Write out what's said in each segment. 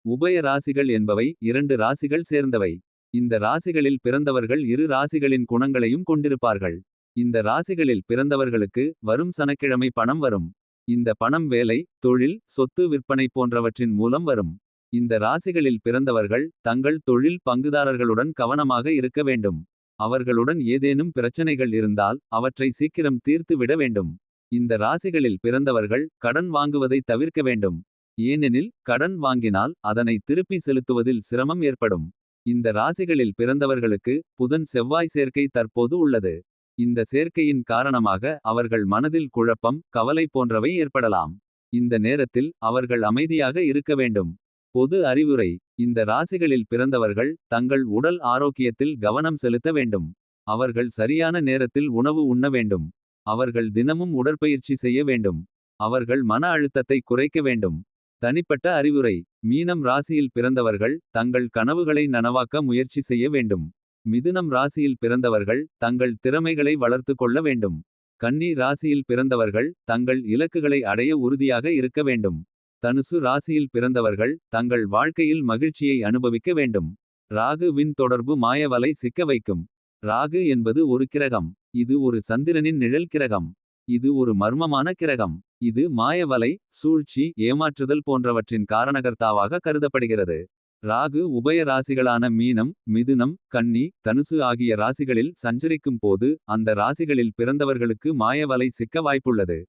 உபய ராசிகள் என்பவை 2 ராசிகள் சேர்ந்தவை. இந்த ராசிகளில் பிறந்தவர்கள் இரு ராசிகளின் குணங்களையும் கொண்டிருப்பார்கள். இந்த ராசிகளில் பிறந்தவர்களுக்கு வரும் சனக்கிழமை பணம் வரும். இந்த பணம் வேலை, தொழில், சொத்து விற்பனை போன்றவற்றின் மூலம் வரும். இந்த ராசிகளில் பிறந்தவர்கள் தங்கள் தொழில் பங்குதாரர்களுடன் கவனமாக இருக்க வேண்டும். அவர்களுடன் ஏதேனும் பிரச்சனைகள் இருந்தால் அவற்றை சீக்கிரம் தீர்த்து விட வேண்டும். இந்த ராசிகளில் பிறந்தவர்கள் கடன் வாங்குவதை தவிர்க்க வேண்டும். ஏனெனில் கடன் வாங்கினால் அதனை திருப்பி செலுத்துவதில் சிரமம் ஏற்படும். இந்த ராசிகளில் பிறந்தவர்களுக்கு புதன் செவ்வாய் சேர்க்கை தற்போது உள்ளது. இந்த சேர்க்கையின் காரணமாக அவர்கள் மனதில் குழப்பம், கவலை போன்றவை ஏற்படலாம். இந்த நேரத்தில் அவர்கள் அமைதியாக இருக்க வேண்டும். பொது அறிவுரை: இந்த ராசிகளில் பிறந்தவர்கள் தங்கள் உடல் ஆரோக்கியத்தில் கவனம் செலுத்த வேண்டும். அவர்கள் சரியான நேரத்தில் உணவு உண்ண வேண்டும். அவர்கள் தினமும் உடற்பயிற்சி செய்ய வேண்டும். அவர்கள் மன அழுத்தத்தை குறைக்க வேண்டும். தனிப்பட்ட அறிவுரை: மீனம் ராசியில் பிறந்தவர்கள் தங்கள் கனவுகளை நனவாக்க முயற்சி செய்ய வேண்டும். மிதுனம் ராசியில் பிறந்தவர்கள் தங்கள் திறமைகளை வளர்த்து கொள்ள வேண்டும். கன்னி ராசியில் பிறந்தவர்கள் தங்கள் இலக்குகளை அடைய உறுதியாக இருக்க வேண்டும். தனுசு ராசியில் பிறந்தவர்கள் தங்கள் வாழ்க்கையில் மகிழ்ச்சியை அனுபவிக்க வேண்டும். ராகு வின் தொடர்பு மாய வலை சிக்க வைக்கும். ராகு என்பது ஒரு கிரகம். இது ஒரு சந்திரனின் நிழல் கிரகம். இது ஒரு மர்மமான கிரகம். இது மாய வலை, சூழ்ச்சி, ஏமாற்றுதல் போன்றவற்றின் காரணகர்த்தாவாக கருதப்படுகிறது. ராகு உபய ராசிகளான மீனம், மிதுனம், கன்னி, தனுசு ஆகிய ராசிகளில் சஞ்சரிக்கும் போது அந்த ராசிகளில் பிறந்தவர்களுக்கு மாய வலை சிக்க வாய்ப்புள்ளது.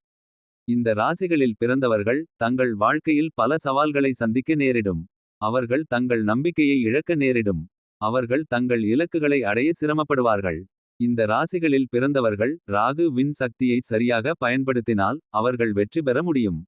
இந்த ராசிகளில் பிறந்தவர்கள் தங்கள் வாழ்க்கையில் பல சவால்களை சந்திக்க நேரிடும். அவர்கள் தங்கள் நம்பிக்கையை இழக்க நேரிடும். அவர்கள் தங்கள் இலக்குகளை அடைய சிரமப்படுவார்கள். இந்த ராசிகளில் பிறந்தவர்கள் ராகு வின் சக்தியை சரியாக பயன்படுத்தினால் அவர்கள் வெற்றி பெற முடியும்.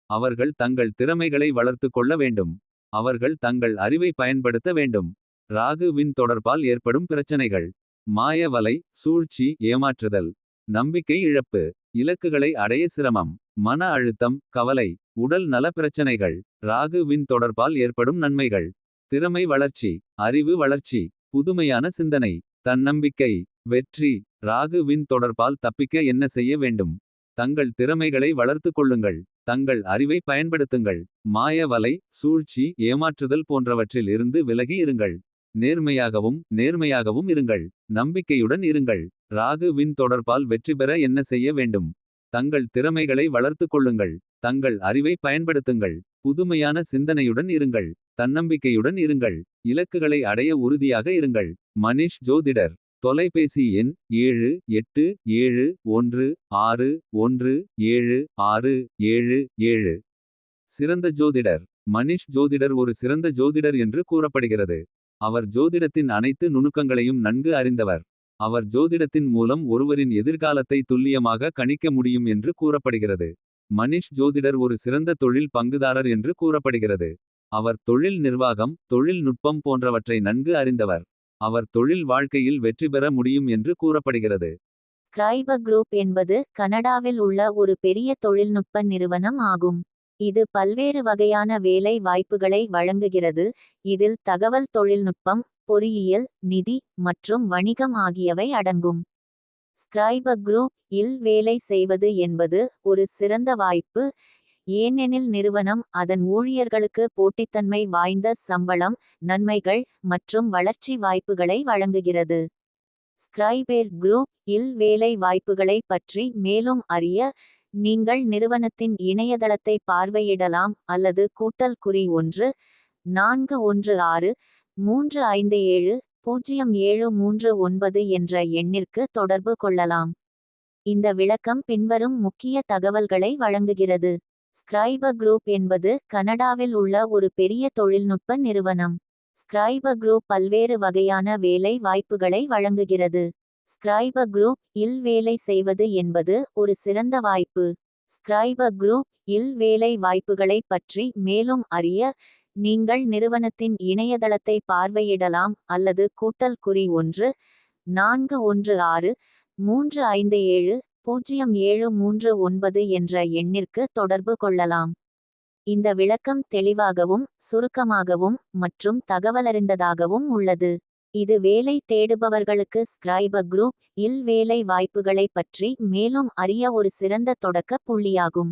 அவர்கள் தங்கள் திறமைகளை வளர்த்து கொள்ள வேண்டும். அவர்கள் தங்கள் அறிவை பயன்படுத்த வேண்டும். ராகு வின் தொடர்பால் ஏற்படும் பிரச்சனைகள்: மாய வலை, சூழ்ச்சி, ஏமாற்றுதல், நம்பிக்கை இழப்பு, இலக்குகளை அடைய சிரமம், மன அழுத்தம், கவலை, உடல் நல பிரச்சனைகள். ராகு வின் தொடர்பால் ஏற்படும் நன்மைகள்: திறமை வளர்ச்சி, அறிவு வளர்ச்சி, புதுமையான சிந்தனை, தன்னம்பிக்கை, வெற்றி. ராகு வின் தொடர்பால் தப்பிக்க என்ன செய்ய வேண்டும்? தங்கள் திறமைகளை வளர்த்து கொள்ளுங்கள். தங்கள் அறிவை பயன்படுத்துங்கள். மாய வலை, சூழ்ச்சி, ஏமாற்றுதல் போன்றவற்றில் இருந்து விலகி இருங்கள். நேர்மையாகவும் இருங்கள். நம்பிக்கையுடன் இருங்கள். ராகு வின் தொடர்பால் வெற்றி பெற என்ன செய்ய வேண்டும்? தங்கள் திறமைகளை வளர்த்து கொள்ளுங்கள். தங்கள் அறிவை பயன்படுத்துங்கள். புதுமையான சிந்தனையுடன் இருங்கள். தன்னம்பிக்கையுடன் இருங்கள். இலக்குகளை அடைய உறுதியாக இருங்கள். மனிஷ் ஜோதிடர். தொலைபேசி எண் 7871617677. சிறந்த ஜோதிடர். மனிஷ் ஜோதிடர் ஒரு சிறந்த ஜோதிடர் என்று கூறப்படுகிறது. அவர் ஜோதிடத்தின் அனைத்து நுணுக்கங்களையும் நன்கு அறிந்தவர். அவர் ஜோதிடத்தின் மூலம் ஒருவரின் எதிர்காலத்தை துல்லியமாக கணிக்க முடியும் என்று கூறப்படுகிறது. மனிஷ் ஜோதிடர் ஒரு சிறந்த தொழில் பங்குதாரர் என்று கூறப்படுகிறது. அவர் தொழில் நிர்வாகம், தொழில்நுட்பம் போன்றவற்றை நன்கு அறிந்தவர். அவர் தொழில் வாழ்க்கையில் வெற்றி பெற முடியும் என்று கூறப்படுகிறது. ஸ்கிரைப குரூப் என்பது கனடாவில் உள்ள ஒரு பெரிய தொழில்நுட்ப நிறுவனம் ஆகும். இது பல்வேறு வகையான வேலை வாய்ப்புகளை வழங்குகிறது. இதில் தகவல் தொழில்நுட்பம், பொறியியல், நிதி மற்றும் வணிகம் ஆகியவை அடங்கும். ஸ்கிரைப குரூப் இல் வேலை செய்வது என்பது ஒரு சிறந்த வாய்ப்பு. ஏனெனில் நிறுவனம் அதன் ஊழியர்களுக்கு போட்டித்தன்மை வாய்ந்த சம்பளம், நன்மைகள் மற்றும் வளர்ச்சி வாய்ப்புகளை வழங்குகிறது. ஸ்கிரைபேர் குரூப் இல் வேலை வாய்ப்புகளை பற்றி மேலும் அறிய நீங்கள் நிறுவனத்தின் இணையதளத்தை பார்வையிடலாம் அல்லது *416-357-0739 என்ற எண்ணிற்கு தொடர்பு கொள்ளலாம். இந்த விளக்கம் பின்வரும் முக்கிய தகவல்களை வழங்குகிறது. ஸ்கிரைப குரூப் என்பது கனடாவில் உள்ள ஒரு பெரிய தொழில்நுட்ப நிறுவனம். ஸ்கிரைப குரூப் பல்வேறு வகையான வேலை வாய்ப்புகளை வழங்குகிறது. ஸ்கிரைப குரூப் இல் வேலை செய்வது என்பது ஒரு சிறந்த வாய்ப்பு. ஸ்கிரைப குரூப் இல் வேலை வாய்ப்புகளை பற்றி மேலும் அறிய நீங்கள் நிறுவனத்தின் இணையதளத்தை பார்வையிடலாம் அல்லது *416-357-0739 என்ற எண்ணிற்கு தொடர்பு கொள்ளலாம். இந்த விளக்கம் தெளிவாகவும் சுருக்கமாகவும் மற்றும் தகவலறிந்ததாகவும் உள்ளது. இது வேலை தேடுபவர்களுக்கு ஸ்கிரைப குரூப் இல் வேலை வாய்ப்புகளை பற்றி மேலும் அறிய ஒரு சிறந்த தொடக்க புள்ளியாகும்.